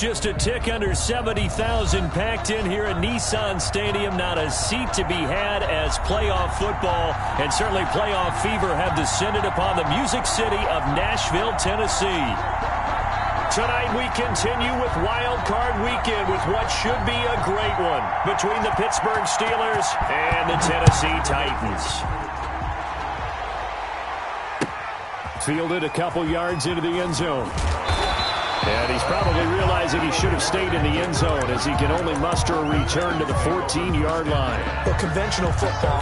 just a tick under 70,000 packed in here at Nissan Stadium. Not a seat to be had as playoff football and certainly playoff fever have descended upon the Music City of Nashville, Tennessee. Tonight we continue with Wild Card Weekend with what should be a great one between the Pittsburgh Steelers and the Tennessee Titans. Fielded a couple yards into the end zone. And he's probably realizing he should have stayed in the end zone as he can only muster a return to the 14-yard line. Well, conventional football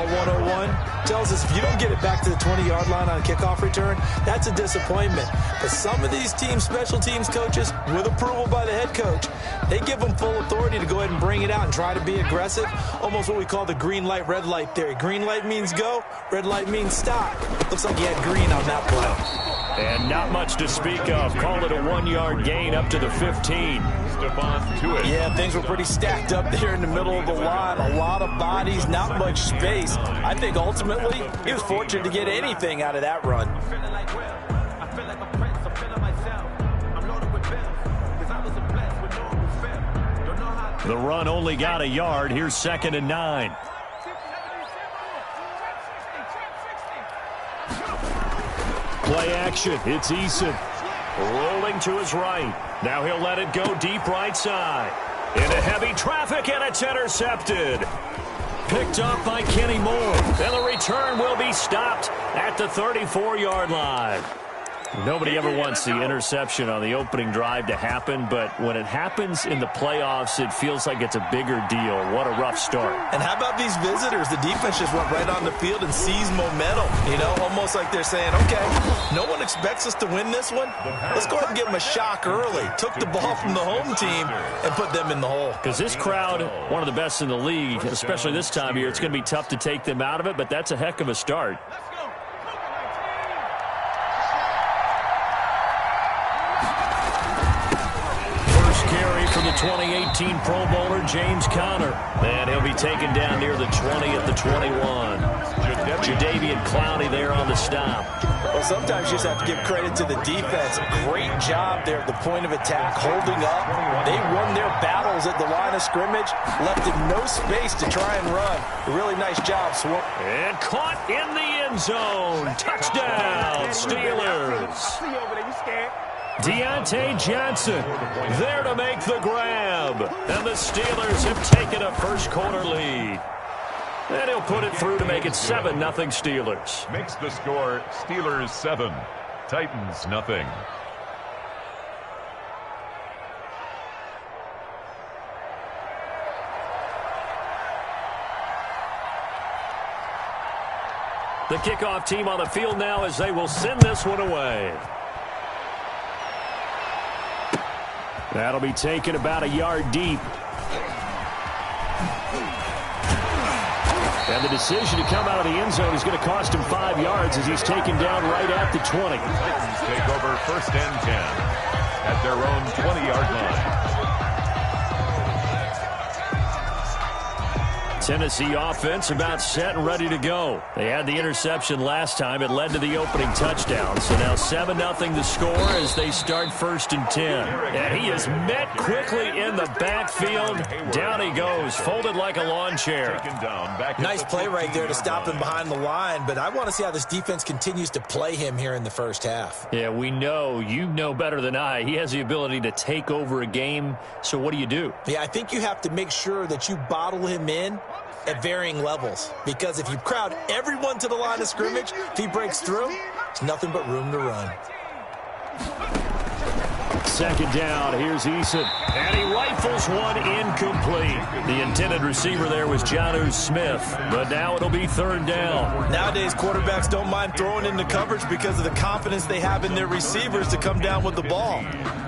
101, tells us if you don't get it back to the 20-yard line on a kickoff return, that's a disappointment. But some of these teams, special teams coaches, with approval by the head coach, they give them full authority to go ahead and bring it out and try to be aggressive, almost what we call the green light, red light theory. Green light means go, red light means stop. Looks like he had green on that play. And not much to speak of. Call it a 1-yard gain up to the 15. Yeah, things were pretty stacked up there in the middle of the line. A lot of bodies, not much space. I think ultimately he was fortunate to get anything out of that run. The run only got a yard. Here's 2nd and 9. Play action. It's Eason. Rolling to his right. Now he'll let it go deep right side. Into heavy traffic, and it's intercepted. Picked up by Kenny Moore. And the return will be stopped at the 34-yard line. Nobody ever wants the interception on the opening drive to happen, but when it happens in the playoffs, it feels like it's a bigger deal. What a rough start. And how about these visitors? The defense just went right on the field and seized momentum. You know, almost like they're saying, okay, no one expects us to win this one. Let's go ahead and give them a shock early. Took the ball from the home team and put them in the hole. Because this crowd, one of the best in the league, especially this time of year, it's going to be tough to take them out of it, but that's a heck of a start. For the 2018 Pro Bowler, James Conner. And he'll be taken down near the 20 at the 21. Jadeveon Clowney there on the stop. Well, sometimes you just have to give credit to the defense. Great job there at the point of attack, holding up. They won their battles at the line of scrimmage, left him no space to try and run. A really nice job, Swamp. And caught in the end zone. Touchdown, Steelers. Deontay Johnson there to make the grab. And the Steelers have taken a first-quarter lead. And he'll put it through to make it 7-0 Steelers. Makes the score Steelers 7, Titans nothing. The kickoff team on the field now as they will send this one away. That'll be taken about a yard deep. And the decision to come out of the end zone is going to cost him 5 yards as he's taken down right at the 20. Titans take over 1st and 10 at their own 20-yard line. Tennessee offense about set and ready to go. They had the interception last time. It led to the opening touchdown. So now 7-0 the score as they start 1st and 10. And he is met quickly in the backfield. Down he goes, folded like a lawn chair. Nice play right there to stop him behind the line, but I want to see how this defense continues to play him here in the first half. Yeah, we know, you know better than I, he has the ability to take over a game. So what do? Yeah, I think you have to make sure that you bottle him in at varying levels, because if you crowd everyone to the line of scrimmage, if he breaks through, there's nothing but room to run. 2nd down, here's Eason, and he rifles one incomplete. The intended receiver there was Jonnu Smith, but now it'll be 3rd down. Nowadays, quarterbacks don't mind throwing into coverage because of the confidence they have in their receivers to come down with the ball.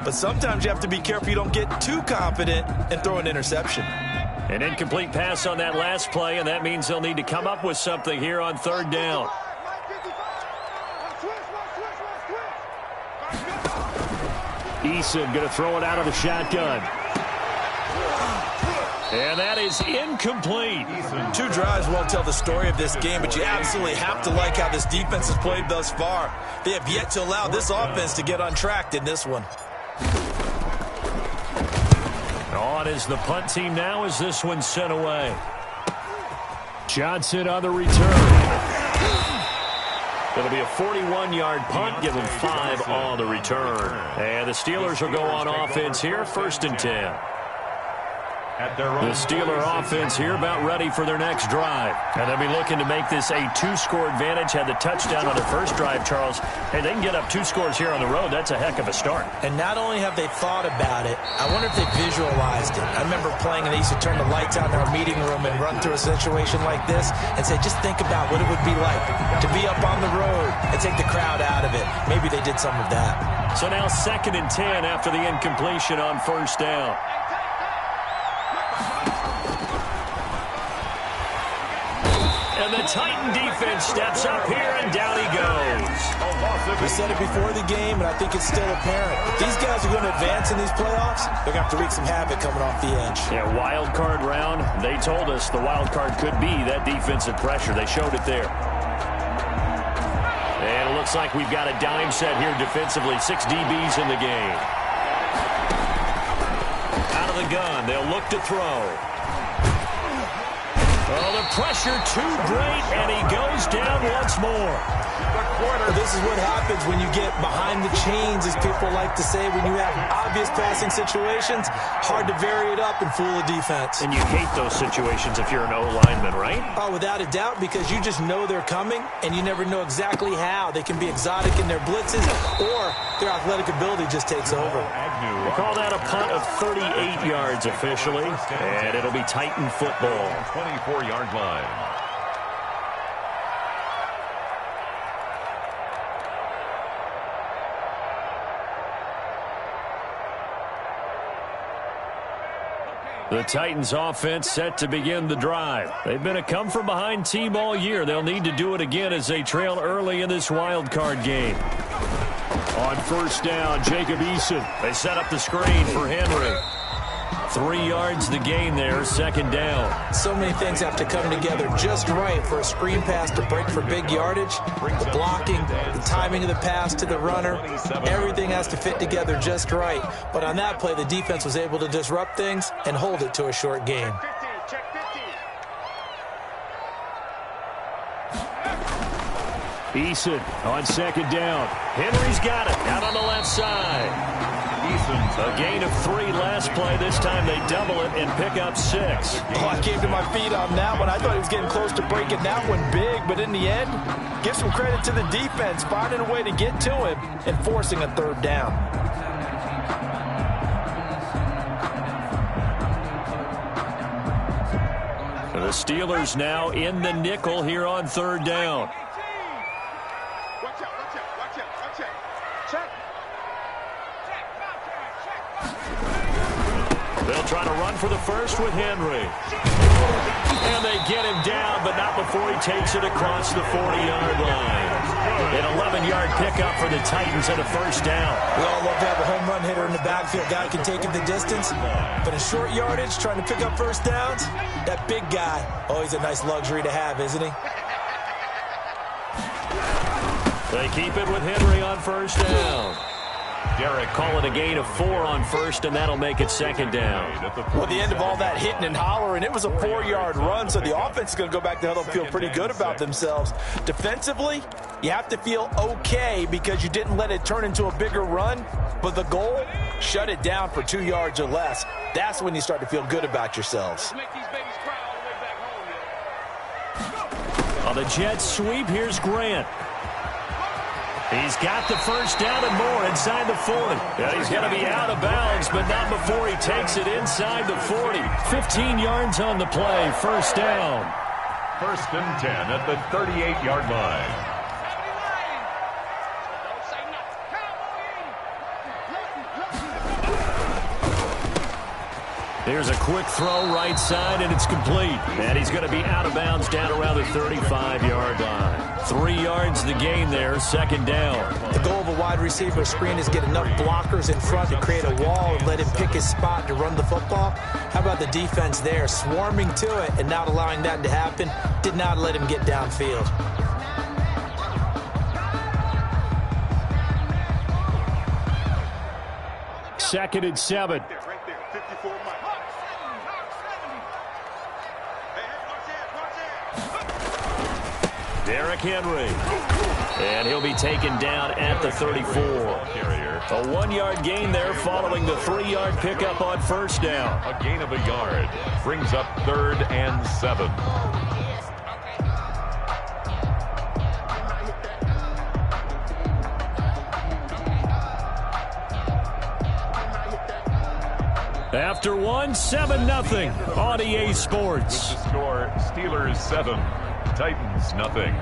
But sometimes you have to be careful you don't get too confident and throw an interception. An incomplete pass on that last play, and that means they'll need to come up with something here on 3rd down. Eason going to throw it out of the shotgun. And that is incomplete. 2 drives won't tell the story of this game, but you absolutely have to like how this defense has played thus far. They have yet to allow this offense to get on track in this one. On is the punt team now as this one's sent away. Johnson on the return. It'll be a 41-yard punt, give him 5 on the return. And the Steelers will go on offense here, 1st and 10. The Steeler offense here about ready for their next drive. And they'll be looking to make this a 2-score advantage. Had the touchdown on their first drive, Charles. Hey, they can get up 2 scores here on the road. That's a heck of a start. And not only have they thought about it, I wonder if they visualized it. I remember playing and they used to turn the lights out in our meeting room and run through a situation like this and say, just think about what it would be like to be up on the road and take the crowd out of it. Maybe they did some of that. So now 2nd and 10 after the incompletion on 1st down. And the Titan defense steps up here, and down he goes. We said it before the game, and I think it's still apparent. If these guys are going to advance in these playoffs, they're going to have to wreak some havoc coming off the edge. Yeah, wild card round. They told us the wild card could be that defensive pressure. They showed it there. And it looks like we've got a dime set here defensively. 6 DBs in the game. Out of the gun. They'll look to throw. Oh, the pressure too great, and he goes down once more. This is what happens when you get behind the chains, as people like to say, when you have obvious passing situations. Hard to vary it up and fool a defense. And you hate those situations if you're an O-lineman, right? Oh, without a doubt, because you just know they're coming, and you never know exactly how. They can be exotic in their blitzes, or their athletic ability just takes over. We call that a punt of 38 yards officially, and it'll be Titan football. 24-yard line. The Titans offense set to begin the drive. They've been a come-from-behind team all year. They'll need to do it again as they trail early in this wild card game. On 1st down, Jacob Eason. They set up the screen for Henry. 3 yards the gain there, 2nd down. So many things have to come together just right for a screen pass to break for big yardage. The blocking, the timing of the pass to the runner, everything has to fit together just right. But on that play, the defense was able to disrupt things and hold it to a short game. Eason on 2nd down. Henry's got it out on the left side. A gain of 3 last play. This time they double it and pick up 6. Oh, I came to my feet on that one. I thought he was getting close to breaking that one big, but in the end, give some credit to the defense, finding a way to get to him and forcing a 3rd down. The Steelers now in the nickel here on 3rd down. They'll try to run for the first with Henry. And they get him down, but not before he takes it across the 40-yard line. An 11-yard pickup for the Titans and a 1st down. We all love to have a home run hitter in the backfield. Guy can take it the distance. But in short yardage, trying to pick up 1st downs, that big guy, always a nice luxury to have, isn't he? They keep it with Henry on 1st down. Derek call it a gain of 4 on 1st, and that'll make it 2nd down. Well, the end of all that hitting and hollering, it was a 4-yard run, so the offense is going to go back to huddle and feel pretty good about themselves. Defensively, you have to feel okay because you didn't let it turn into a bigger run, but the goal, shut it down for 2 yards or less. That's when you start to feel good about yourselves. On the Jets sweep, here's Grant. He's got the 1st down and more inside the 40. Yeah, he's going to be out of bounds, but not before he takes it inside the 40. 15 yards on the play, 1st down. 1st and 10 at the 38-yard line. Here's a quick throw right side, and it's complete. And he's going to be out of bounds down around the 35-yard line. 3 yards the gain there, 2nd down. The goal of a wide receiver screen is get enough blockers in front to create a wall and let him pick his spot to run the football. How about the defense there, swarming to it and not allowing that to happen? Did not let him get downfield. Second and 7. Derrick Henry. And he'll be taken down at the 34. A 1-yard gain there following the 3-yard pickup on first down. A gain of a yard brings up 3rd and 7. After 7-0 on EA Sports. With the score, Steelers 7, Titans nothing.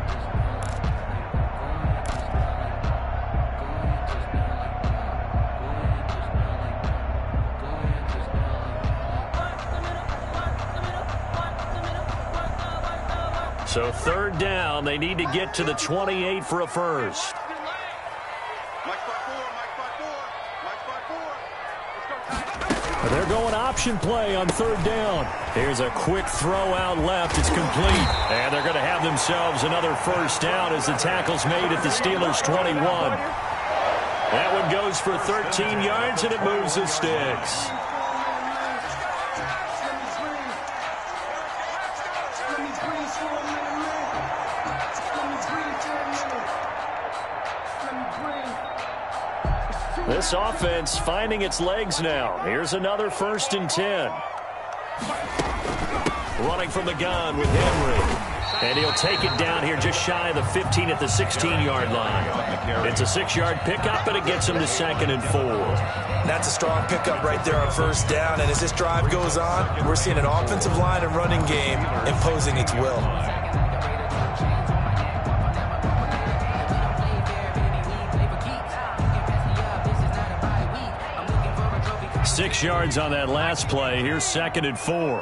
So 3rd down, they need to get to the 28 for a first. They're going option play on 3rd down. Here's a quick throw out left. It's complete. And they're going to have themselves another first down as the tackle's made at the Steelers' 21. That one goes for 13 yards, and it moves the sticks. This offense finding its legs now. Here's another 1st and 10. Running from the gun with Henry. And he'll take it down here just shy of the 15 at the 16-yard line. It's a 6-yard pickup, and it gets him to 2nd and 4. That's a strong pickup right there on 1st down. And as this drive goes on, we're seeing an offensive line and running game imposing its will. 6 yards on that last play. Here's 2nd and 4.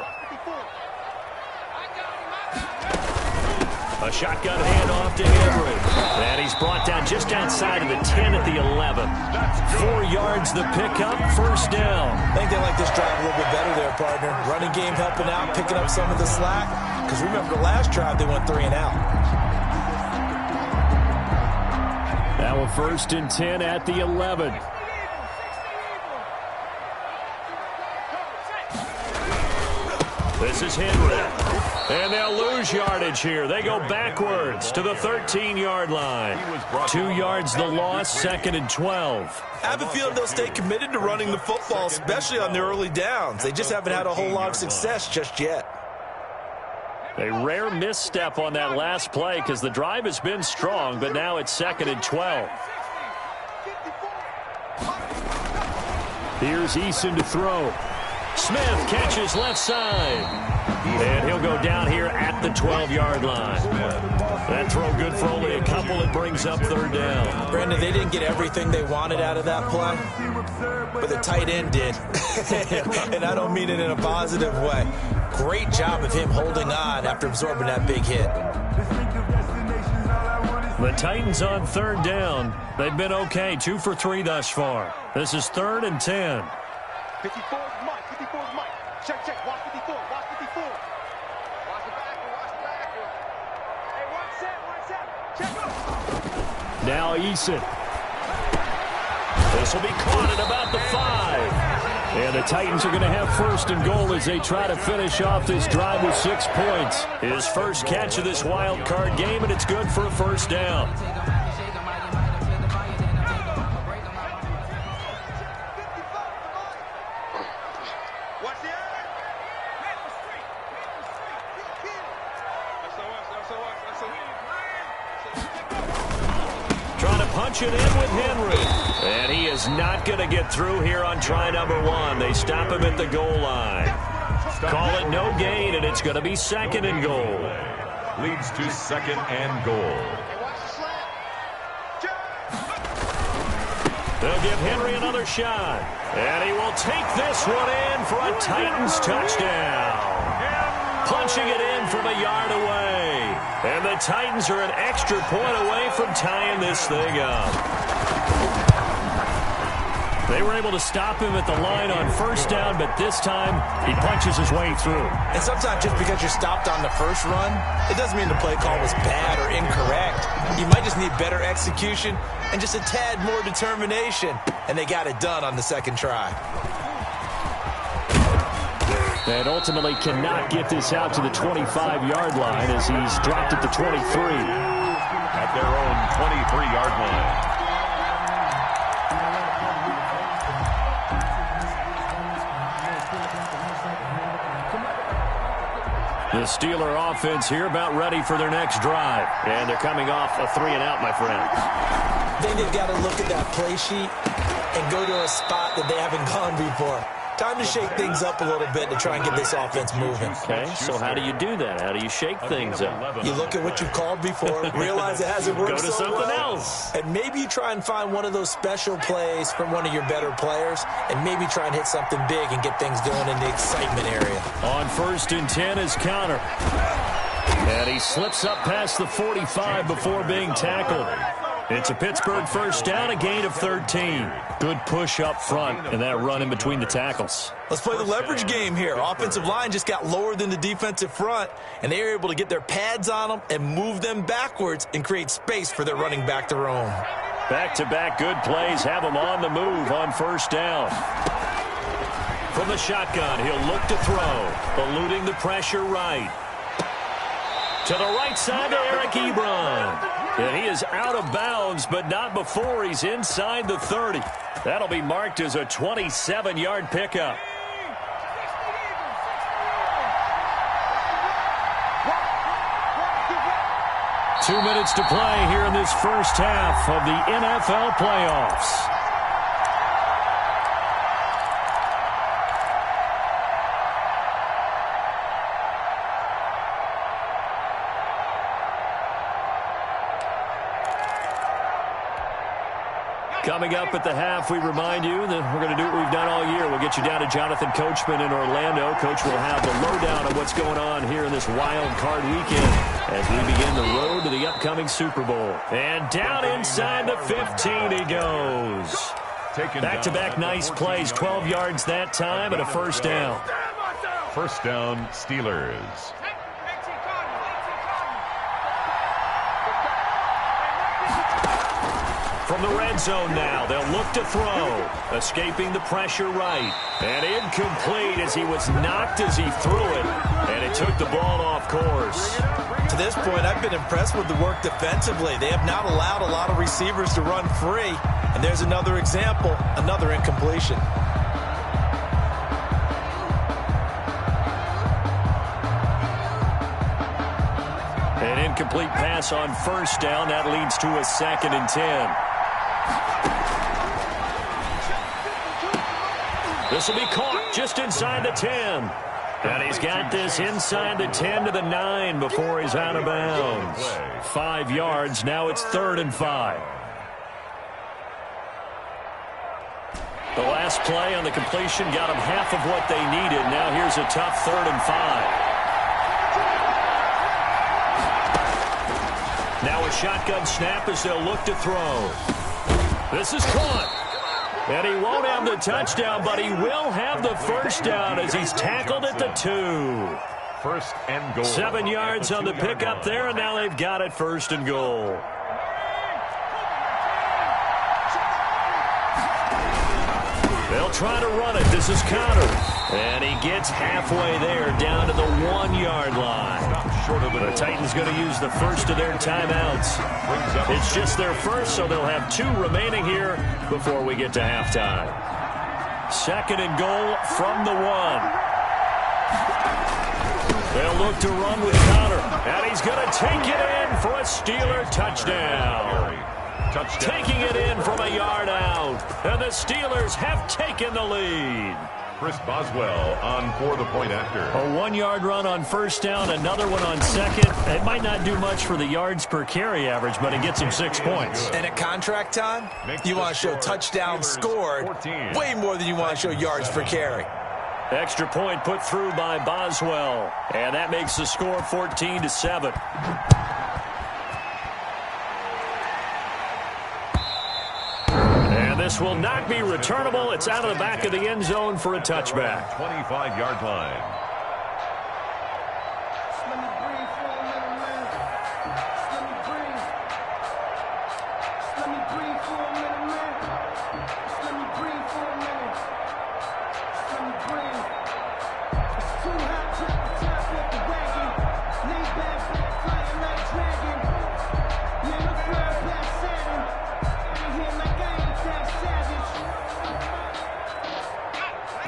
A shotgun handoff to Henry. And he's brought down just outside of the 10 at the 11. 4 yards the pickup, 1st down. I think they like this drive a little bit better there, partner. Running game helping out, picking up some of the slack. Because remember, the last drive they went 3 and out. Now a 1st and 10 at the 11. This is Henry. And they'll lose yardage here. They go backwards to the 13-yard line. 2 yards the loss, 2nd and 12. I have a feeling they'll stay committed to running the football, especially on the early downs. They just haven't had a whole lot of success just yet. A rare misstep on that last play because the drive has been strong, but now it's 2nd and 12. Here's Eason to throw. Smith catches left side. And he'll go down here at the 12-yard line. That throw good for only a couple. It brings up 3rd down. Brandon, they didn't get everything they wanted out of that play, but the tight end did. And I don't mean it in a positive way. Great job of him holding on after absorbing that big hit. The Titans on 3rd down. They've been okay, 2 for 3 thus far. This is 3rd and 10. 54 is Mike. 54 is Mike. Check, check. Watch 54. Watch 54. Watch the back. Watch the back. Hey, 1 set. Check up. Now Eason. This will be caught at about the 5. And the Titans are going to have 1st and goal as they try to finish off this drive with 6 points. His first catch of this wild card game, and it's good for a 1st down. Punch it in with Henry. And he is not going to get through here on try number 1. They stop him at the goal line. Call it no gain, and it's going to be 2nd and goal. Leads to 2nd and goal. They'll give Henry another shot. And he will take this one in for a Titans touchdown. Punching it in from a yard away. And the Titans are an extra point away from tying this thing up. They were able to stop him at the line on 1st down, but this time he punches his way through. And sometimes just because you're stopped on the first run, it doesn't mean the play call was bad or incorrect. You might just need better execution and just a tad more determination. And they got it done on the 2nd try. And ultimately cannot get this out to the 25-yard line as he's dropped at the 23. At their own 23-yard line. The Steeler offense here about ready for their next drive. And they're coming off a 3-and-out, my friends. I think they've got to look at that play sheet and go to a spot that they haven't gone before. Time to shake things up a little bit to try and get this offense moving. Okay, so how do you do that? How do you shake things up? You look at what you've called before, realize it hasn't worked Go to so something well, else. and maybe you try and find one of those special plays from one of your better players, and maybe try and hit something big and get things going in the excitement area. On 1st and 10 is Connor. And he slips up past the 45 before being tackled. It's a Pittsburgh first down, a gain of 13. Good push up front and that run in between the tackles. Let's play the leverage game here. Offensive line just got lower than the defensive front, and they were able to get their pads on them and move them backwards and create space for their running back to roam. Back-to-back good plays have him on the move on 1st down. From the shotgun, he'll look to throw, eluding the pressure right. To the right side to Eric Ebron. And he is out of bounds, but not before he's inside the 30. That'll be marked as a 27-yard pickup. Two minutes to play here in this first half of the NFL playoffs. Coming up at the half, we remind you that we're going to do what we've done all year. We'll get you down to Jonathan Coachman in Orlando. Coach will have the lowdown on what's going on here in this wild card weekend as we begin the road to the upcoming Super Bowl. And down inside the 15 he goes. Back-to-back nice plays, 12 yards that time and a first down. First down, Steelers. From the red zone now, they'll look to throw. Escaping the pressure right. And incomplete as he was knocked as he threw it. And it took the ball off course. To this point, I've been impressed with the work defensively. They have not allowed a lot of receivers to run free. And there's another example, another incompletion. An incomplete pass on first down. That leads to a 2nd and 10. This will be caught just inside the 10. And he's got this inside the 10 to the 9 before he's out of bounds. 5 yards. Now it's 3rd and 5. The last play on the completion got them half of what they needed. Now here's a tough 3rd and 5. Now a shotgun snap as they'll look to throw. This is caught. And he won't have the touchdown, but he will have the first down as he's tackled at the 2. 1st and goal. 7 yards on the pickup there, and now they've got it 1st and goal. They'll try to run it. This is Connor. And he gets halfway there, down to the 1-yard line. The Titans going to use the first of their timeouts. It's just their first, so they'll have 2 remaining here before we get to halftime. 2nd and goal from the 1. They'll look to run with Connor. And he's going to take it in for a Steeler touchdown. Taking it in from a yard out. And the Steelers have taken the lead. Chris Boswell on for the point after. A 1-yard run on first down, another one on second. It might not do much for the yards per carry average, but it gets him 6 points. And at contract time, you want to show touchdowns scored way more than you want to show yards per carry. Extra point put through by Boswell. And that makes the score 14-7. This will not be returnable. It's out of the back of the end zone for a touchback. 25-yard line.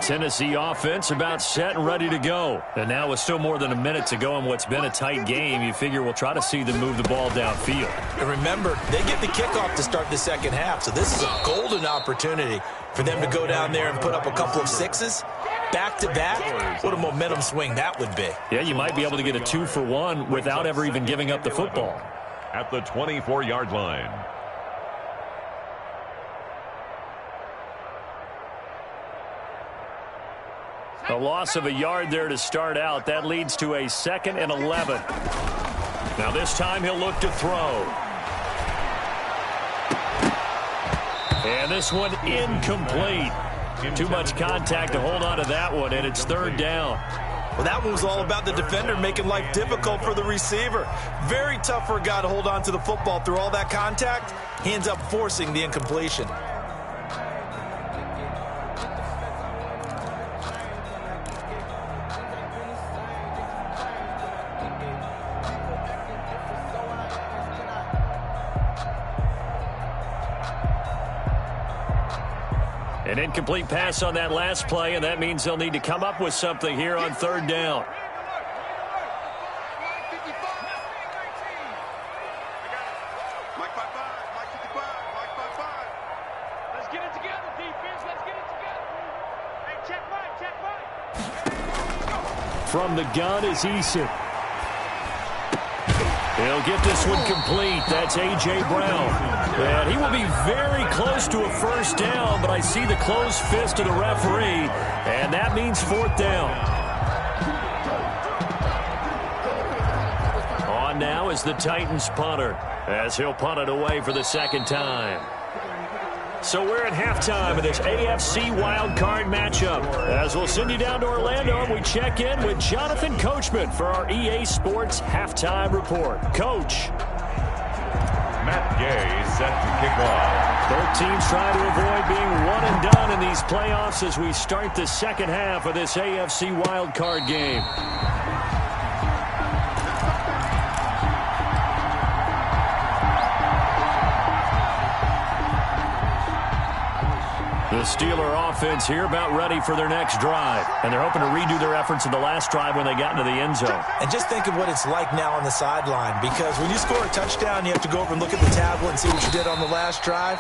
Tennessee offense about set and ready to go. And now with still more than a minute to go in what's been a tight game, you figure we'll try to see them move the ball downfield. And remember, they get the kickoff to start the second half, so this is a golden opportunity for them to go down there and put up a couple of sixes. Back-to-back, what a momentum swing that would be. Yeah, you might be able to get a 2-for-1 without ever even giving up the football. At the 24-yard line. A loss of a yard there to start out. That leads to a 2nd and 11. Now this time he'll look to throw. And this one incomplete. Too much contact to hold on to that one, and it's 3rd down. Well, that one was all about the defender making life difficult for the receiver. Very tough for a guy to hold on to the football through all that contact. He ends up forcing the incompletion. An incomplete pass on that last play, and that means they'll need to come up with something here on 3rd down. Let's get it together, defense. Let's get it together. Hey, check right. From the gun is Eason. He'll get this one complete. That's A.J. Brown. And he will be very close to a 1st down, but I see the closed fist of the referee, and that means 4th down. On now is the Titans punter, as he'll punt it away for the 2nd time. So we're at halftime of this AFC wildcard matchup. As we'll send you down to Orlando, and we check in with Jonathan Coachman for our EA Sports Halftime Report. Coach. Matt Gay set to kick off. Both teams trying to avoid being one and done in these playoffs as we start the 2nd half of this AFC wildcard game. The Steeler offense here about ready for their next drive. And they're hoping to redo their efforts in the last drive when they got into the end zone. And just think of what it's like now on the sideline, because when you score a touchdown, you have to go over and look at the tablet and see what you did on the last drive.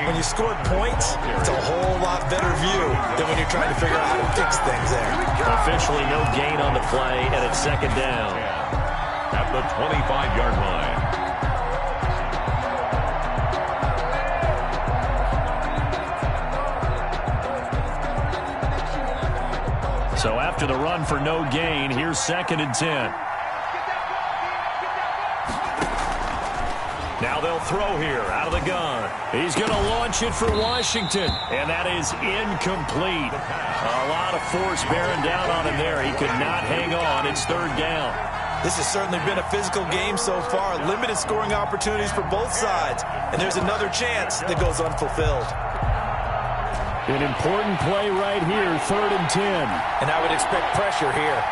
When you scored points, it's a whole lot better view than when you're trying to figure out how to fix things there. Officially no gain on the play, and it's 2nd down. At the 25-yard line. So after the run for no gain, here's 2nd and 10. Now they'll throw here out of the gun. He's going to launch it for Washington, and that is incomplete. A lot of force bearing down on him there. He could not hang on. It's 3rd down. This has certainly been a physical game so far. Limited scoring opportunities for both sides, and there's another chance that goes unfulfilled. An important play right here, 3rd and 10. And I would expect pressure here.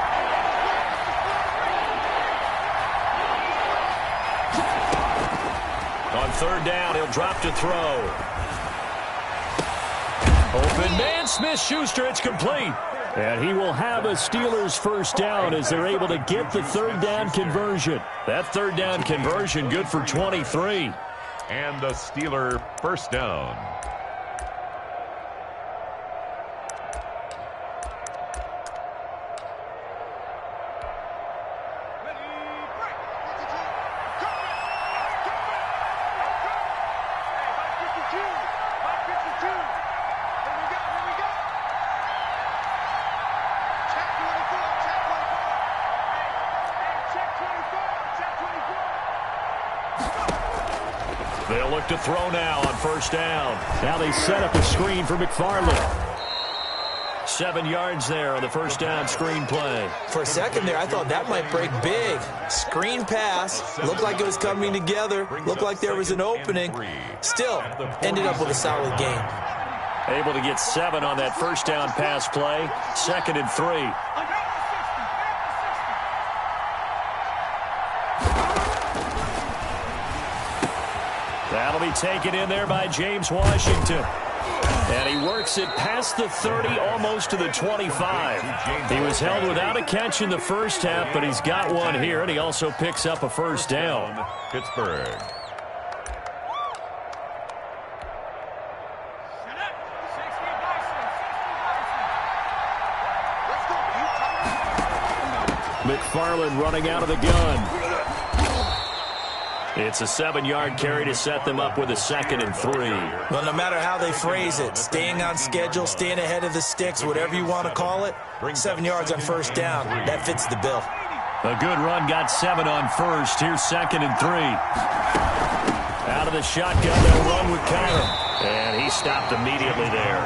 On 3rd down, he'll drop to throw. Open man, Smith-Schuster, it's complete. And he will have a Steelers 1st down as they're able to get the 3rd down conversion. That 3rd down conversion good for 23. And the Steeler 1st down. They'll look to throw now on 1st down. Now they set up a screen for McFarland. 7 yards there on the 1st down screen play. For a second there, I thought that might break big. Screen pass. Looked like it was coming together. Looked like there was an opening. Still, ended up with a solid game. Able to get 7 on that 1st down pass play. 2nd and 3. That'll be taken in there by James Washington. And he works it past the 30, almost to the 25. He was held without a catch in the first half, but he's got one here, and he also picks up a first down. Pittsburgh. McFarland running out of the gun. It's a 7-yard carry to set them up with a 2nd and 3. Well, no matter how they phrase it, staying on schedule, staying ahead of the sticks, whatever you want to call it, 7 yards on first down, that fits the bill. A good run, got 7 on first. Here's 2nd and 3. Out of the shotgun, they'll run with Connor. And he stopped immediately there.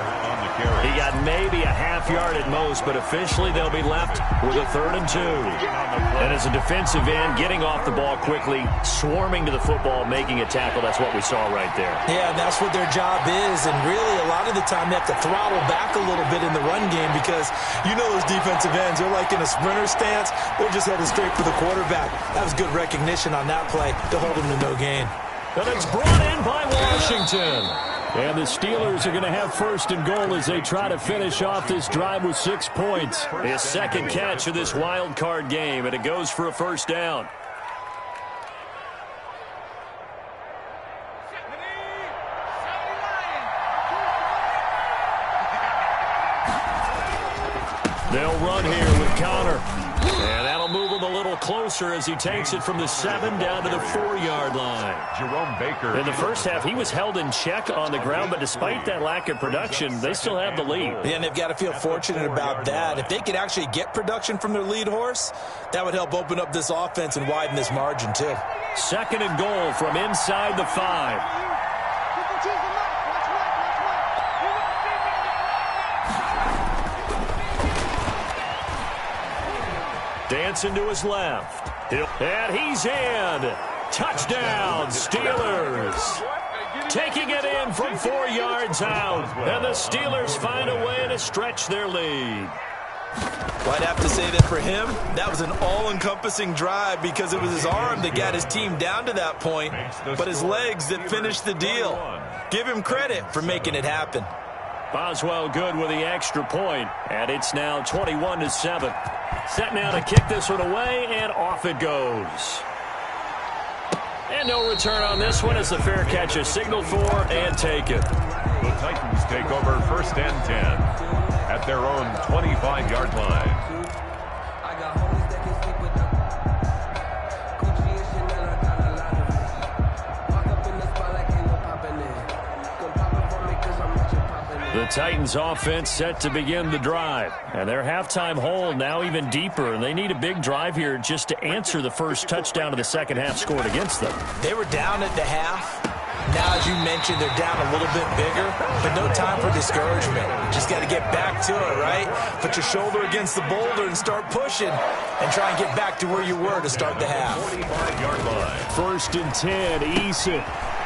He got maybe a half yard at most, but officially they'll be left with a 3rd and 2. And as a defensive end, getting off the ball quickly, swarming to the football, making a tackle, that's what we saw right there. Yeah, and that's what their job is, and really a lot of the time they have to throttle back a little bit in the run game because you know those defensive ends, they're like in a sprinter stance, they're just headed straight for the quarterback. That was good recognition on that play to hold him to no gain. And it's brought in by Washington. And the Steelers are going to have 1st and goal as they try to finish off this drive with 6 points. His 2nd catch of this wild card game, and it goes for a first down. They'll run here with Connor. And that'll move him a little closer as he takes it from the 7 down to the 4-yard line. Jerome Baker. In the first half, he was held in check on the ground, but despite that lack of production, they still have the lead. Yeah, and they've got to feel fortunate about that. If they could actually get production from their lead horse, that would help open up this offense and widen this margin, too. 2nd and goal from inside the 5. Dancing to his left. And he's in. Touchdown, Steelers. Taking it in from 4 yards out. And the Steelers find a way to stretch their lead. Well, I'd have to say that for him, that was an all-encompassing drive because it was his arm that got his team down to that point, but his legs that finished the deal. Give him credit for making it happen. Boswell good with the extra point, and it's now 21-7. Set now to kick this one away, and off it goes. And no return on this one as the fair catch is signaled for and taken. The Titans take over 1st and 10 at their own 25-yard line. The Titans offense set to begin the drive. And their halftime hole now even deeper. And they need a big drive here just to answer the first touchdown of the second half scored against them. They were down at the half. Now, as you mentioned, they're down a little bit bigger, but no time for discouragement. You just got to get back to it, right? Put your shoulder against the boulder and start pushing and try and get back to where you were to start the half. 45-yard line. 1st and 10, Eason.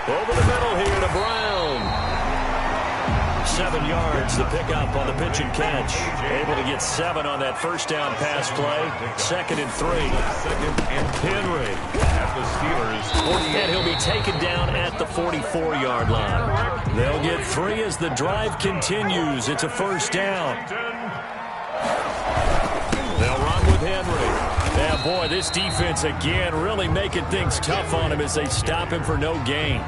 Over the middle here to Brown. 7 yards, the pickup on the pitch and catch. Able to get 7 on that first down pass play. 2nd and 3. Henry. At the Steelers' 48. And he'll be taken down at the 44-yard line. They'll get 3 as the drive continues. It's a first down. They'll run with Henry. Yeah, boy, this defense again really making things tough on him as they stop him for no gain.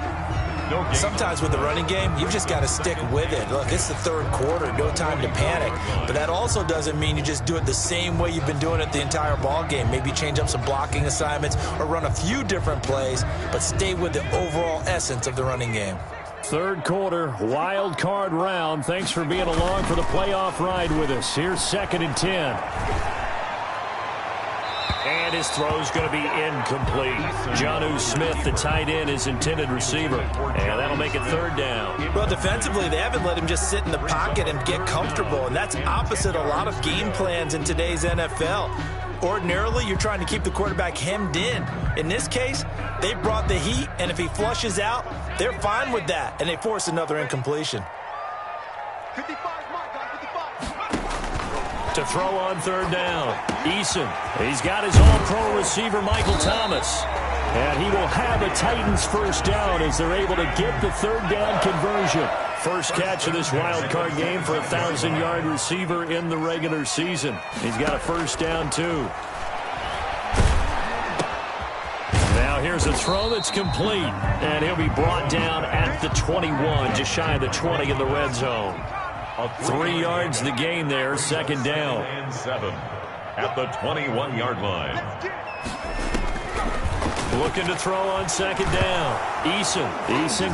Sometimes with the running game, you've just got to stick with it. Look, it's the 3rd quarter, no time to panic. But that also doesn't mean you just do it the same way you've been doing it the entire ball game. Maybe change up some blocking assignments or run a few different plays, but stay with the overall essence of the running game. 3rd quarter, wild card round. Thanks for being along for the playoff ride with us. Here's 2nd and 10. And his throw's going to be incomplete. Jonnu Smith, the tight end, his intended receiver. And that'll make it 3rd down. Well, defensively, they haven't let him just sit in the pocket and get comfortable. And that's opposite a lot of game plans in today's NFL. Ordinarily, you're trying to keep the quarterback hemmed in. In this case, they brought the heat, and if he flushes out, they're fine with that, and they force another incompletion. 55, Mike, 55. To throw on 3rd down. Eason. He's got his all-pro receiver, Michael Thomas. And he will have a Titans first down as they're able to get the 3rd down conversion. First catch of this wild card game for a 1,000-yard receiver in the regular season. He's got a first down, too. Now here's a throw that's complete, and he'll be brought down at the 21, just shy of the 20 in the red zone. 3 yards the gain there, second down. And 7 at the 21-yard line. Looking to throw on second down. Eason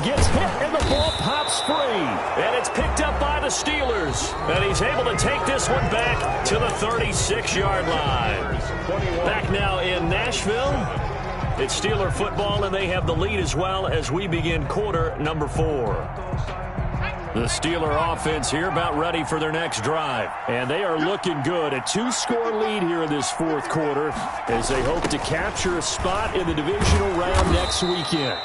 gets hit, and the ball pops free. And it's picked up by the Steelers. And he's able to take this one back to the 36-yard line. Back now in Nashville. It's Steeler football, and they have the lead as well as we begin quarter number 4. The Steeler offense here about ready for their next drive. And they are looking good. A 2-score lead here in this fourth quarter as they hope to capture a spot in the divisional round next weekend.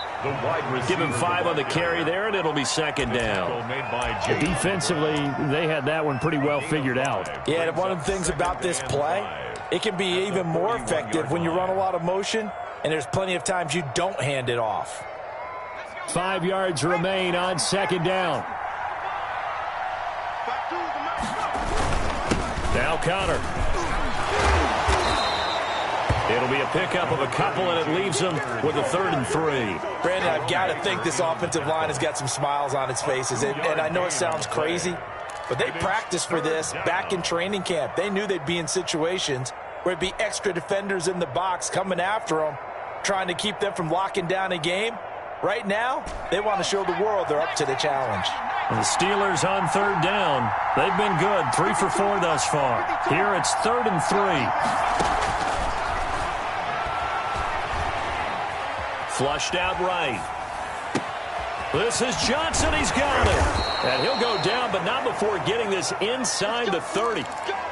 Give him 5 on the carry there, and it'll be second down. Defensively, they had that one pretty well figured out. Yeah, and one of the things about this play, it can be even more effective when you run a lot of motion, and there's plenty of times you don't hand it off. 5 yards remain on second down. Now Connor. It'll be a pickup of a couple, and it leaves them with a 3rd and 3. Brandon, I've got to think this offensive line has got some smiles on its faces. And I know it sounds crazy, but they practiced for this back in training camp. They knew they'd be in situations where it'd be extra defenders in the box coming after them, trying to keep them from locking down a game. Right now, they want to show the world they're up to the challenge. And the Steelers on 3rd down. They've been good, 3 for 4 thus far. Here it's 3rd and 3. Flushed out right. This is Johnson. He's got it. And he'll go down, but not before getting this inside the 30.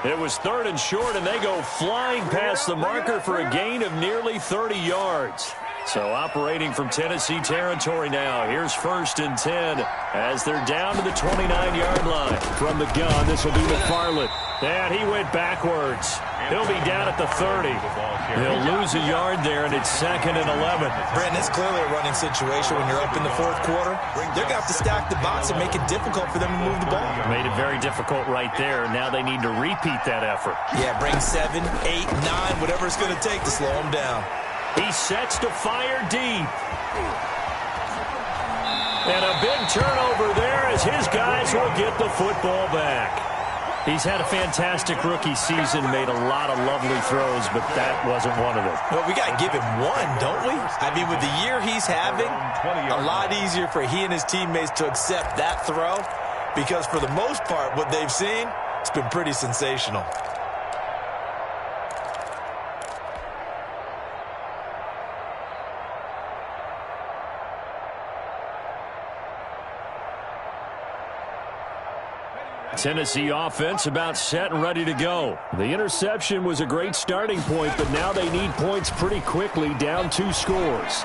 It was 3rd and short, and they go flying past the marker for a gain of nearly 30 yards. So operating from Tennessee territory now. Here's 1st and 10 as they're down to the 29-yard line. From the gun, this will be McFarland. And he went backwards. He'll be down at the 30. He'll lose a yard there, and it's 2nd and 11. Brandon, it's clearly a running situation when you're up in the fourth quarter. They're going to have to stack the box and make it difficult for them to move the ball. Made it very difficult right there. Now they need to repeat that effort. Yeah, bring 7, 8, 9, whatever it's going to take to slow them down. He sets to fire deep. And a big turnover there as his guys will get the football back. He's had a fantastic rookie season, made a lot of lovely throws, but that wasn't one of them. Well, we got to give him one, don't we? I mean, with the year he's having, a lot easier for he and his teammates to accept that throw because for the most part, what they've seen, it's been pretty sensational. Tennessee offense about set and ready to go. The interception was a great starting point, but now they need points pretty quickly, down 2 scores.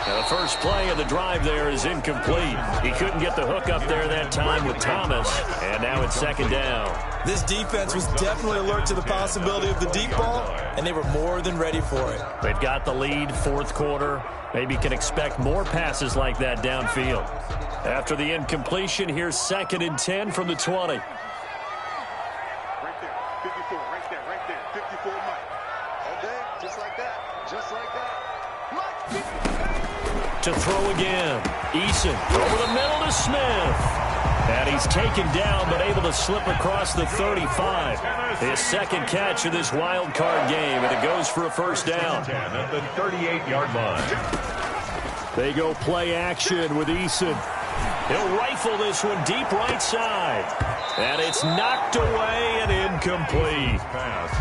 Now the first play of the drive there is incomplete. He couldn't get the hook up there that time with Thomas, and now it's 2nd down. This defense was definitely alert to the possibility of the deep ball, and they were more than ready for it. They've got the lead, 4th quarter. Maybe can expect more passes like that downfield. After the incompletion, here's 2nd and 10 from the 20. Right there, 54, right there, 54 Mike. Okay, just like that, To throw again. Eason over the middle to Smith. And he's taken down, but able to slip across the 35. His 2nd catch of this wild card game, and it goes for a first down. At the 38-yard line. They go play action with Eason. He'll rifle this one deep right side. And it's knocked away and incomplete.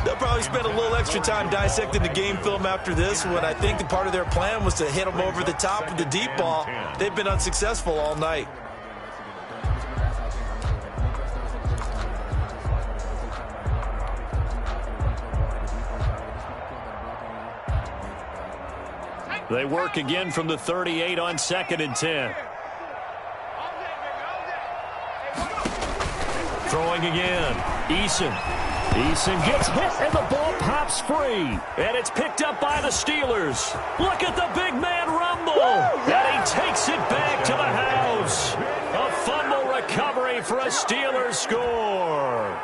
They'll probably spend a little extra time dissecting the game film after this when I think the part of their plan was to hit them over the top with the deep ball. They've been unsuccessful all night. They work again from the 38 on 2nd and 10. Throwing again. Eason gets hit, and the ball pops free. And it's picked up by the Steelers. Look at the big man rumble. And he takes takes it back to the house. A fumble recovery for a Steelers score.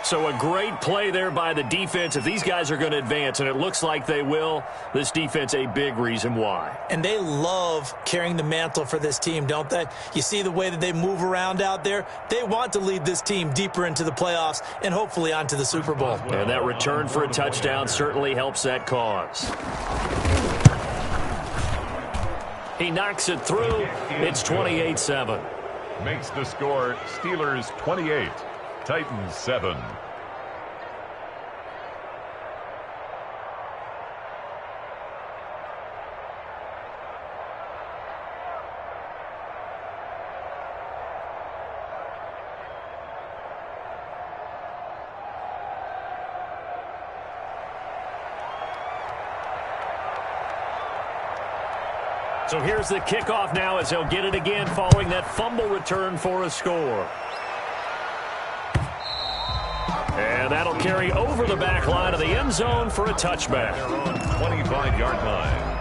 So a great play there by the defense. If these guys are going to advance, and it looks like they will, this defense a big reason why. And they love carrying the mantle for this team, don't they? You see the way that they move around out there? They want to lead this team deeper into the playoffs and hopefully onto the Super Bowl. And that return for a touchdown certainly helps that cause. He knocks it through. It's 28-7. Makes the score Steelers 28. Titans 7. So here's the kickoff now as they'll get it again following that fumble return for a score. And that'll carry over the back line of the end zone for a touchback. Their own 25-yard line.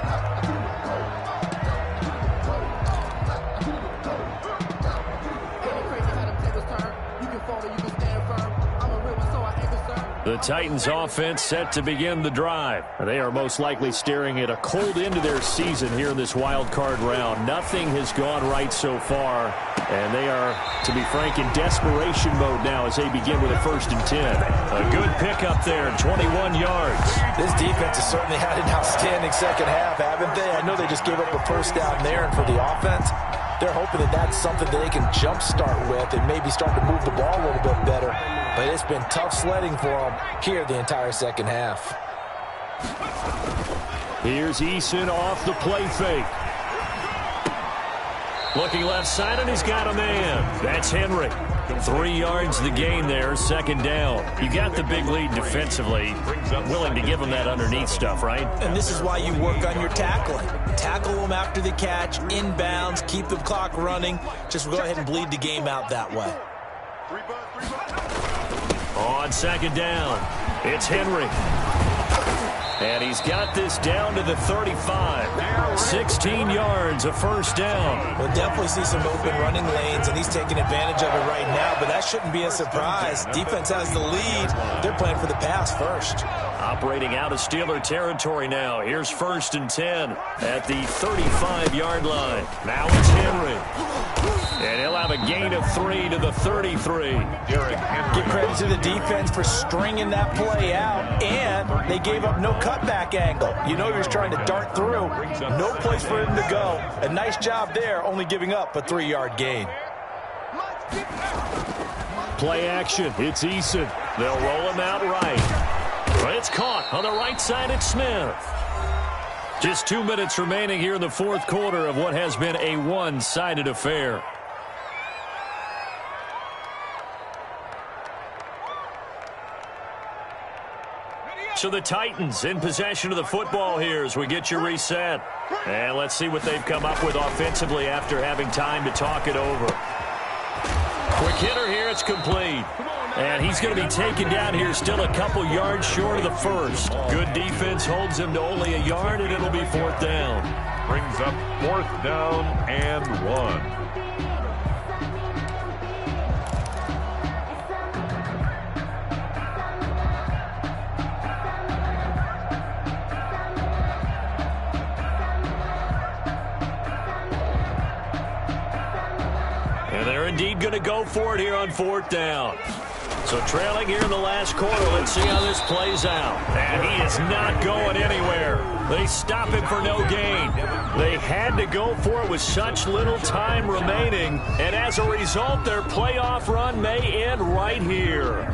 The Titans offense set to begin the drive. They are most likely staring at a cold end to their season here in this wild card round. Nothing has gone right so far, and they are, to be frank, in desperation mode now as they begin with a 1st and 10. A good pickup there, 21 yards. This defense has certainly had an outstanding second half, haven't they? I know they just gave up a first down there, and for the offense, they're hoping that that's something that they can jumpstart with and maybe start to move the ball a little bit better. But it's been tough sledding for them here the entire second half. Here's Eason off the play fake. Looking left side, and he's got a man. That's Henry. 3 yards the gain there, 2nd down. You got the big lead defensively. Willing to give them that underneath stuff, right? And this is why you work on your tackling. Tackle them after the catch, inbounds, keep the clock running. Just go ahead and bleed the game out that way. On 2nd down, it's Henry. And he's got this down to the 35. 16 yards, a 1st down. We'll definitely see some open running lanes, and he's taking advantage of it right now, but that shouldn't be a surprise. Defense has the lead. They're playing for the pass first. Operating out of Steeler territory now. Here's 1st and 10 at the 35-yard line. Now it's Henry. And he'll have a gain of 3 to the 33. Give credit to the defense for stringing that play out, and they gave up no cutback angle. You know he was trying to dart through. No place for him to go. A nice job there, only giving up a 3-yard gain. Play action. It's Eason. They'll roll him out right. But it's caught on the right side. It's Smith. Just 2 minutes remaining here in the 4th quarter of what has been a one-sided affair. So the Titans in possession of the football here as we get you reset. And let's see what they've come up with offensively after having time to talk it over. Quick hitter here, it's complete. And he's going to be taken down here still a couple yards short of the 1st. Good defense holds him to only a yard, and it'll be 4th down. Brings up 4th down and 1. They're indeed going to go for it here on 4th down. So trailing here in the last quarter, let's see how this plays out. And he is not going anywhere. They stop him for no gain. They had to go for it with such little time remaining. And as a result, their playoff run may end right here.